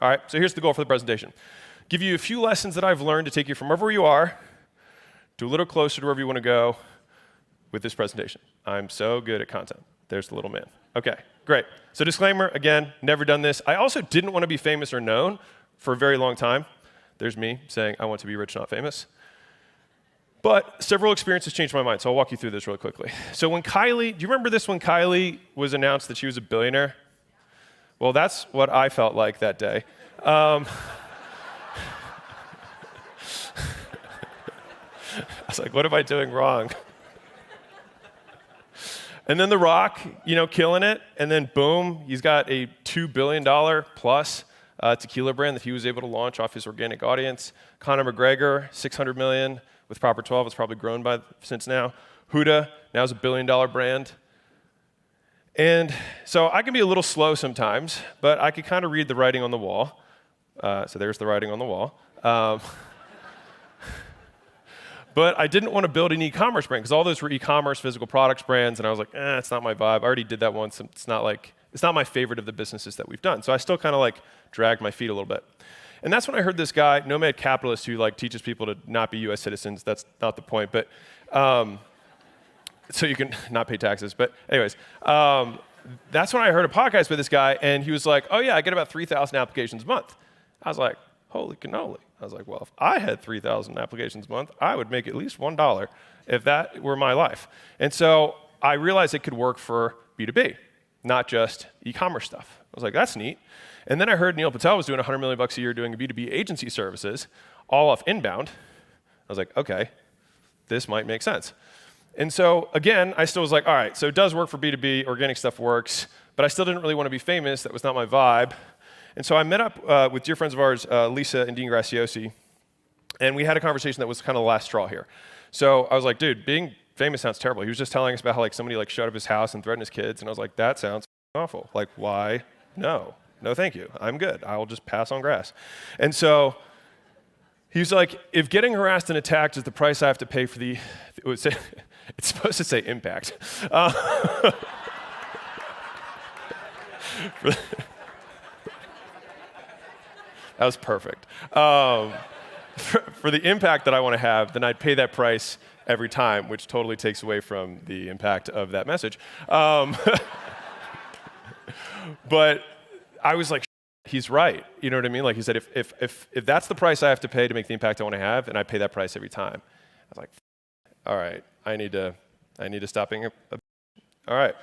All right, so here's the goal for the presentation. Give you a few lessons that I've learned to take you from wherever you are to a little closer to wherever you want to go with this presentation. I'm so good at content. There's the little man. Okay, great. So disclaimer, again, never done this. I also didn't want to be famous or known for a very long time. There's me saying I want to be rich, not famous. But several experiences changed my mind, so I'll walk you through this really quickly. So when Kylie, do you remember this when Kylie was announced that she was a billionaire? Well, that's what I felt like that day. I was like, what am I doing wrong? And then The Rock, killing it, and then boom, he's got a $2 billion plus tequila brand that he was able to launch off his organic audience. Conor McGregor, $600 million with Proper 12. It's probably grown since now. Huda, now is a $1 billion brand. And so I can be a little slow sometimes, but I could kind of read the writing on the wall. So there's the writing on the wall. But I didn't want to build an e-commerce brand because all those were e-commerce physical products brands, and I was like, it's not my vibe. I already did that once. It's not my favorite of the businesses that we've done. So I still kind of dragged my feet a little bit. And that's when I heard this guy, Nomad Capitalist, who teaches people to not be U.S. citizens. That's not the point, but so you can not pay taxes. But anyways, that's when I heard a podcast with this guy, and he was like, oh yeah, I get about 3,000 applications a month. I was like, holy cannoli. I was like, well, if I had 3,000 applications a month, I would make at least $1 if that were my life. And so I realized it could work for B2B, not just e-commerce stuff. I was like, that's neat. And then I heard Neil Patel was doing $100 million a year doing B2B agency services, all off inbound. I was like, okay, this might make sense. And so again, I still was like, all right, so it does work for B2B, organic stuff works, but I still didn't really want to be famous. That was not my vibe. And so I met up with dear friends of ours, Lisa and Dean Graciosi, and we had a conversation that was kind of the last straw here. So I was like, dude, being famous sounds terrible. He was just telling us about how somebody showed up his house and threatened his kids, and I was like, that sounds awful. Why? No, thank you. I'm good. I will just pass on grass. And so he was like, if getting harassed and attacked is the price I have to pay for it's supposed to say impact. That was perfect. For the impact that I want to have, then I'd pay that price every time, which totally takes away from the impact of that message. But I was like, he's right. You know what I mean? He said, if that's the price I have to pay to make the impact I want to have, then I pay that price every time. I was like, all right, I need to stop being all right.